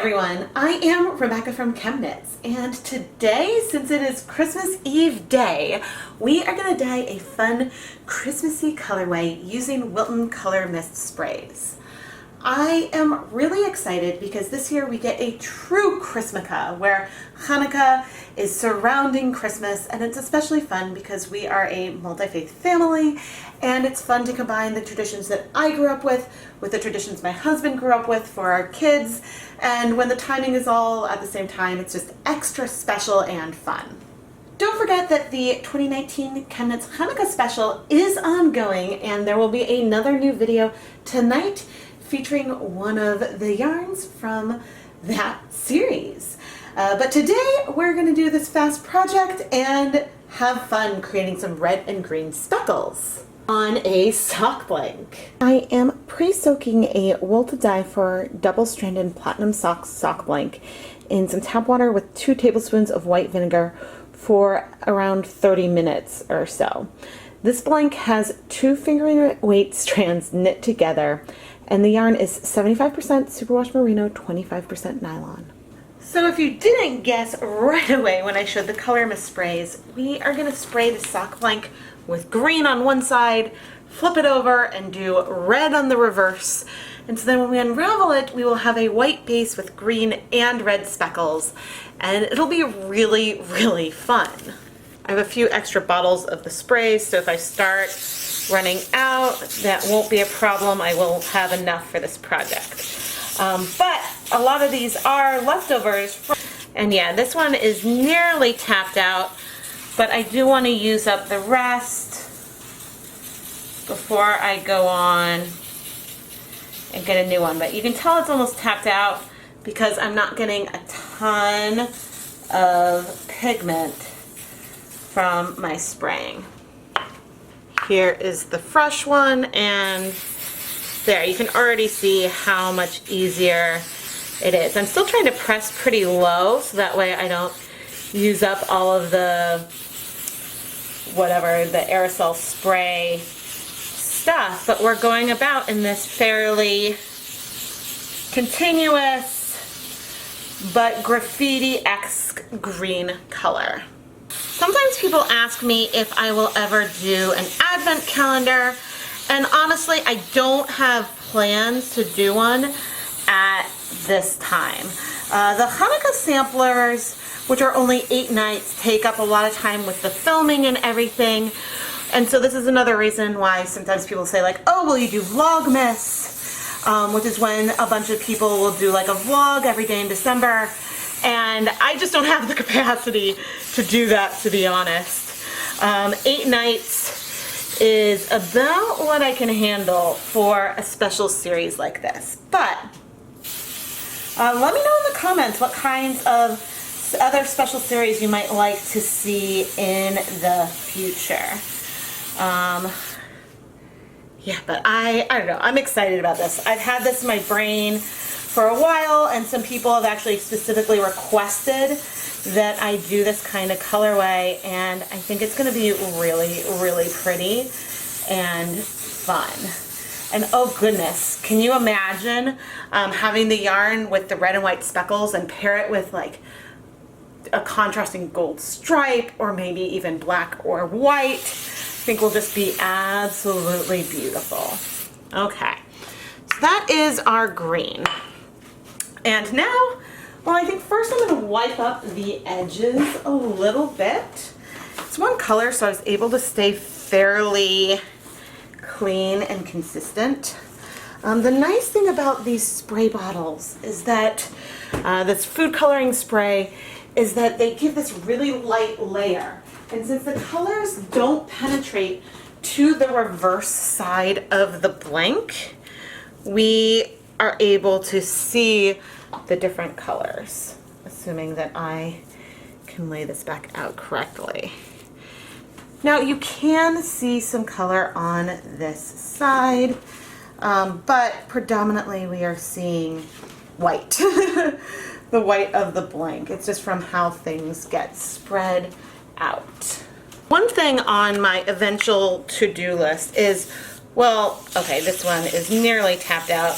everyone, I am Rebecca from ChemKnits, and today, since it is Christmas Eve day, we are going to dye a fun Christmassy colorway using Wilton Color Mist sprays. I am really excited because this year we get a true Christmaka, where Hanukkah is surrounding Christmas, and it's especially fun because we are a multi-faith family, and it's fun to combine the traditions that I grew up with the traditions my husband grew up with for our kids, and when the timing is all at the same time, it's just extra special and fun. Don't forget that the 2019 ChemKnits Hanukkah special is ongoing, and there will be another new video tonight featuring one of the yarns from that series. But today we're going to do this fast project and have fun creating some red and green speckles on a sock blank. I am pre-soaking a wool to dye for double-stranded platinum sock blank in some tap water with 2 tablespoons of white vinegar for around 30 minutes or so. This blank has 2 finger weight strands knit together, and the yarn is 75% superwash merino, 25% nylon. So if you didn't guess right away when I showed the color mist sprays, we are going to spray the sock blank with green on one side, flip it over, and do red on the reverse. And so then when we unravel it, we will have a white base with green and red speckles, and it'll be really, really fun. I have a few extra bottles of the sprays, so if I start running out, that won't be a problem. I will have enough for this project. But a lot of these are leftovers. And yeah, this one is nearly tapped out, but I do want to use up the rest before I go on and get a new one. But you can tell it's almost tapped out because I'm not getting a ton of pigment from my spraying. Here is the fresh one, and there, you can already see how much easier it is. I'm still trying to press pretty low so that way I don't use up all of the whatever, the aerosol spray stuff, but we're going about in this fairly continuous but graffiti-esque green color. Sometimes people ask me if I will ever do an advent calendar, and honestly, I don't have plans to do one at this time. The Hanukkah samplers, which are only 8 nights, take up a lot of time with the filming and everything, and so this is another reason why sometimes people say like, oh, will you do Vlogmas, which is when a bunch of people will do like a vlog every day in December. And I just don't have the capacity to do that, to be honest. 8 nights is about what I can handle for a special series like this. But let me know in the comments what kinds of other special series you might like to see in the future. Yeah, but I don't know. I'm excited about this. I've had this in my brain for a while, and some people have actually specifically requested that I do this kind of colorway, and I think it's going to be really, really pretty and fun. And oh goodness, can you imagine having the yarn with the red and white speckles and pair it with like a contrasting gold stripe, or maybe even black or white? I think will just be absolutely beautiful. Okay, so that is our green. And now, well, I think first I'm going to wipe up the edges a little bit. It's one color, so I was able to stay fairly clean and consistent. The nice thing about these spray bottles is that this food coloring spray is that they give this really light layer. And since the colors don't penetrate to the reverse side of the blank, we are able to see the different colors, assuming that I can lay this back out correctly. Now you can see some color on this side, but predominantly we are seeing white, the white of the blank. It's just from how things get spread out. One thing on my eventual to-do list is, well, okay, this one is nearly tapped out,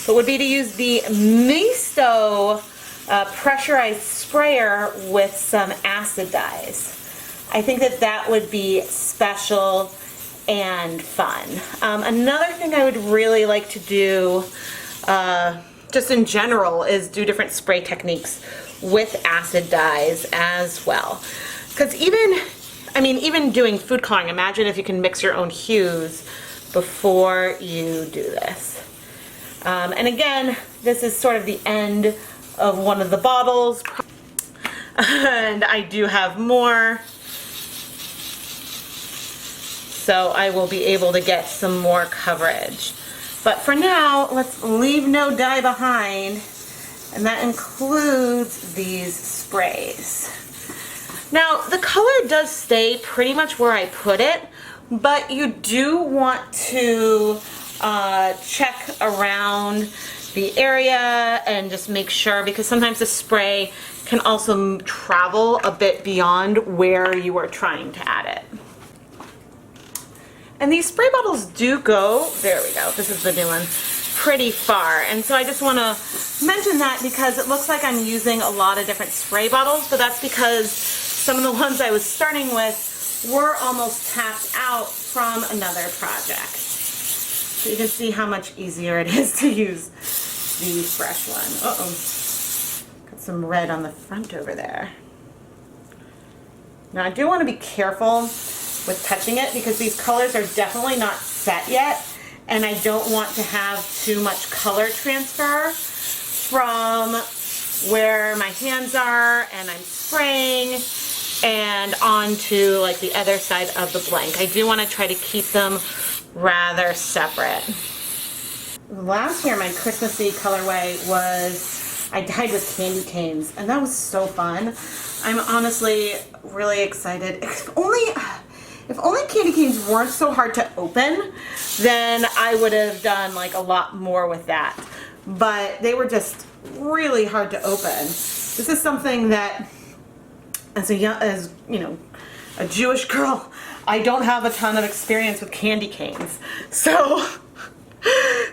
but would be to use the Misto pressurized sprayer with some acid dyes. I think that that would be special and fun. Another thing I would really like to do, just in general, is do different spray techniques with acid dyes as well. Because even doing food coloring, imagine if you can mix your own hues before you do this. And again, this is sort of the end of one of the bottles. And I do have more. So I will be able to get some more coverage. But for now, let's leave no dye behind. And that includes these sprays. Now, the color does stay pretty much where I put it, but you do want to check around the area and just make sure, because sometimes the spray can also travel a bit beyond where you are trying to add it. And these spray bottles do go, there we go, this is the new one, pretty far. And so I just want to mention that because it looks like I'm using a lot of different spray bottles, but that's because some of the ones I was starting with were almost tapped out from another project. So you can see how much easier it is to use the fresh one. Uh-oh. Got some red on the front over there. Now I do want to be careful with touching it because these colors are definitely not set yet, and I don't want to have too much color transfer from where my hands are and I'm spraying and onto like the other side of the blank. I do want to try to keep them rather separate. Last year my Christmassy colorway was, I dyed with candy canes, and that was so fun. I'm honestly really excited. If only candy canes weren't so hard to open, then I would have done like a lot more with that. But they were just really hard to open. This is something that, as you know, a Jewish girl, I don't have a ton of experience with candy canes. So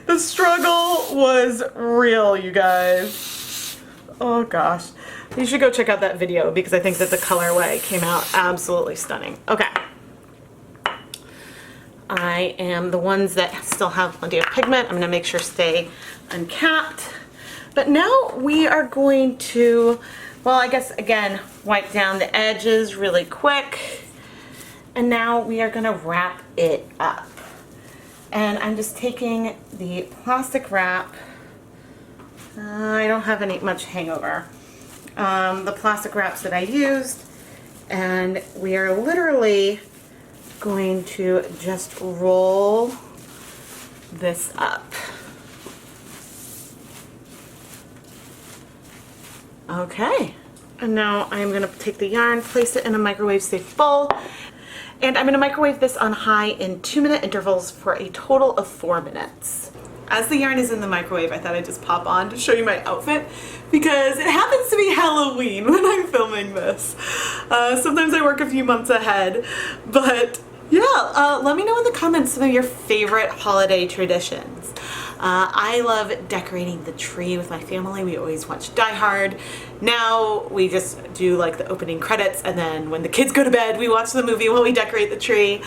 the struggle was real, you guys. Oh gosh. You should go check out that video because I think that the colorway came out absolutely stunning. Okay. I am the ones that still have plenty of pigment. I'm going to make sure stay uncapped. But now we are going to, well, I guess again, wipe down the edges really quick. And now we are going to wrap it up. And I'm just taking the plastic wrap. I don't have much hangover. The plastic wraps that I used, and we are literally going to just roll this up. Okay, and now I'm going to take the yarn, place it in a microwave safe bowl, and I'm going to microwave this on high in 2-minute intervals for a total of 4 minutes. As the yarn is in the microwave, I thought I'd just pop on to show you my outfit because it happens to be Halloween when I'm filming this. Sometimes I work a few months ahead, but yeah, let me know in the comments some of your favorite holiday traditions. I love decorating the tree with my family. We always watch Die Hard. Now we just do like the opening credits, and then when the kids go to bed, we watch the movie while we decorate the tree.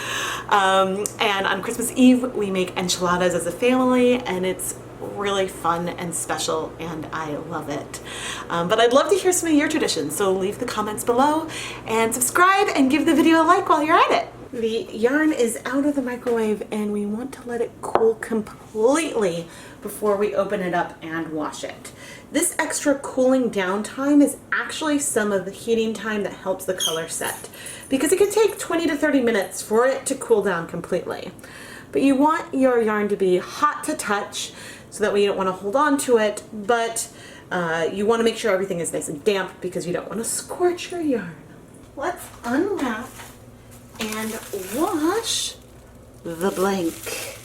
And on Christmas Eve, we make enchiladas as a family, and it's really fun and special, and I love it. But I'd love to hear some of your traditions, so leave the comments below and subscribe and give the video a like while you're at it. The yarn is out of the microwave and we want to let it cool completely before we open it up and wash it. This extra cooling down time is actually some of the heating time that helps the color set, because it can take 20 to 30 minutes for it to cool down completely. But you want your yarn to be hot to touch so that way you don't want to hold on to it, but you want to make sure everything is nice and damp because you don't want to scorch your yarn. Let's unwrap and wash the blank.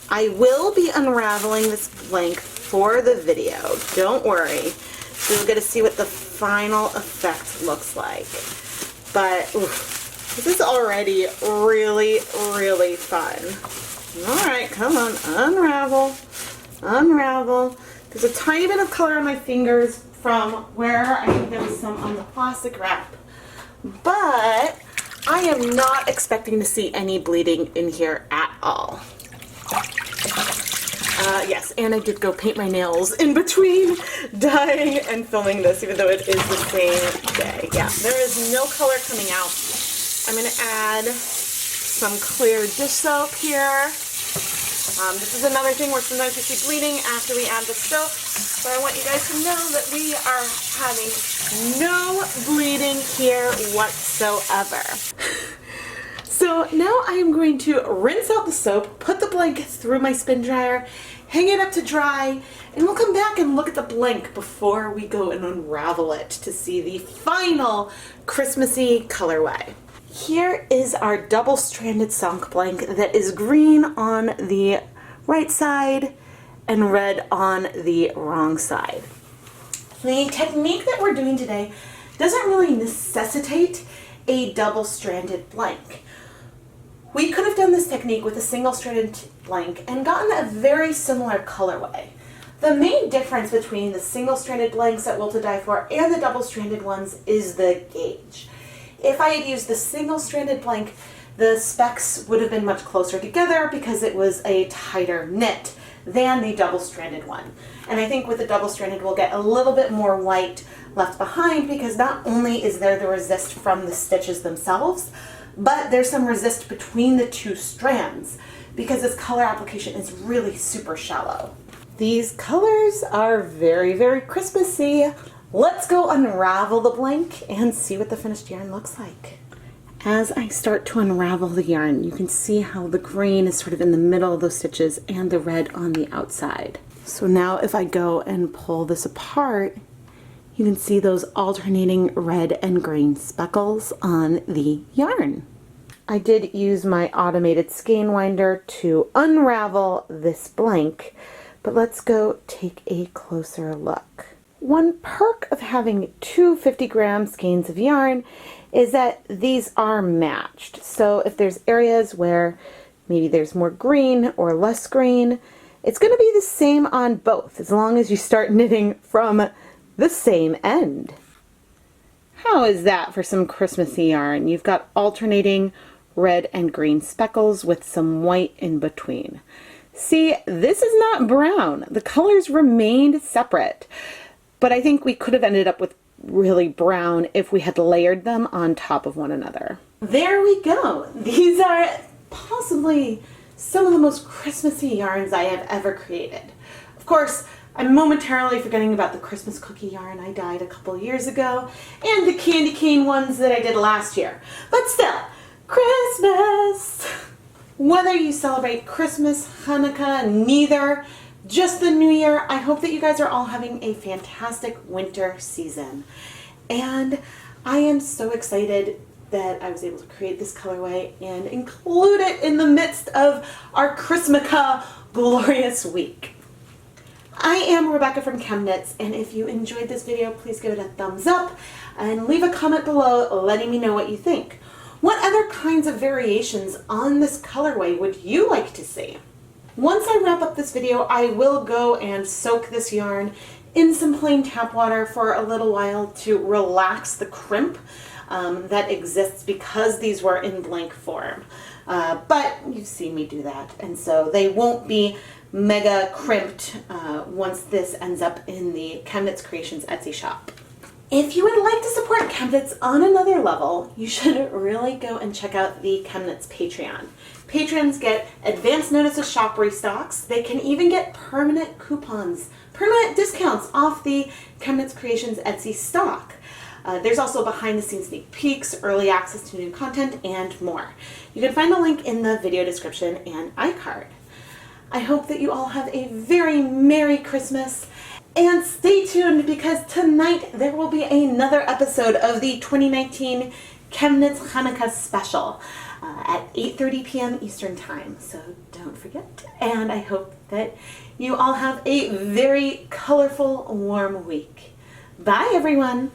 I will be unraveling this blank for the video, don't worry. So you'll get to see what the final effect looks like. But oof, this is already really, really fun. Alright, come on, unravel, unravel. There's a tiny bit of color on my fingers from where I think there was some on the plastic wrap. But I am not expecting to see any bleeding in here at all. Yes, and I did go paint my nails in between dyeing and filming this, even though it is the same day. Yeah, there is no color coming out. I'm going to add some clear dish soap here. This is another thing where sometimes we see bleeding after we add the soap, but I want you guys to know that we are having no bleeding here whatsoever. So now I am going to rinse out the soap, put the blanket through my spin dryer, hang it up to dry, and we'll come back and look at the blank before we go and unravel it to see the final Christmassy colorway. Here is our double-stranded sock blank that is green on the right side and red on the wrong side. The technique that we're doing today doesn't really necessitate a double-stranded blank. We could have done this technique with a single-stranded blank and gotten a very similar colorway. The main difference between the single-stranded blanks that we'll dye for and the double-stranded ones is the gauge. If I had used the single-stranded blank, the specks would have been much closer together because it was a tighter knit than the double-stranded one. And I think with the double-stranded we'll get a little bit more white left behind because not only is there the resist from the stitches themselves, but there's some resist between the two strands because this color application is really super shallow. These colors are very, very Christmassy. Let's go unravel the blank and see what the finished yarn looks like. As I start to unravel the yarn, you can see how the green is sort of in the middle of those stitches and the red on the outside. So now if I go and pull this apart, you can see those alternating red and green speckles on the yarn. I did use my automated skein winder to unravel this blank, but let's go take a closer look. One perk of having two 50-gram skeins of yarn is that these are matched. So if there's areas where maybe there's more green or less green, it's going to be the same on both as long as you start knitting from the same end. How is that for some Christmassy yarn? You've got alternating red and green speckles with some white in between. See, this is not brown. The colors remained separate, but I think we could have ended up with really brown if we had layered them on top of one another. There we go. These are possibly some of the most Christmassy yarns I have ever created. Of course, I'm momentarily forgetting about the Christmas cookie yarn I dyed a couple years ago and the candy cane ones that I did last year. But still, Christmas! Whether you celebrate Christmas, Hanukkah, neither, just the New Year, I hope that you guys are all having a fantastic winter season. And I am so excited that I was able to create this colorway and include it in the midst of our Christmaka glorious week. I am Rebecca from ChemKnits, and if you enjoyed this video, please give it a thumbs up and leave a comment below letting me know what you think. What other kinds of variations on this colorway would you like to see? Once I wrap up this video, I will go and soak this yarn in some plain tap water for a little while to relax the crimp that exists because these were in blank form. But you've seen me do that, and so they won't be mega crimped once this ends up in the ChemKnits Creations Etsy shop. If you would like to support ChemKnits on another level, you should really go and check out the ChemKnits Patreon. Patrons get advance notice of shop restocks. They can even get permanent coupons, permanent discounts off the ChemKnits Creations Etsy stock. There's also behind the scenes sneak peeks, early access to new content, and more. You can find the link in the video description and iCard. I hope that you all have a very Merry Christmas, and stay tuned because tonight there will be another episode of the 2019 ChemKnits Hanukkah special at 8:30 p.m. Eastern Time, so don't forget. And I hope that you all have a very colorful, warm week. Bye, everyone!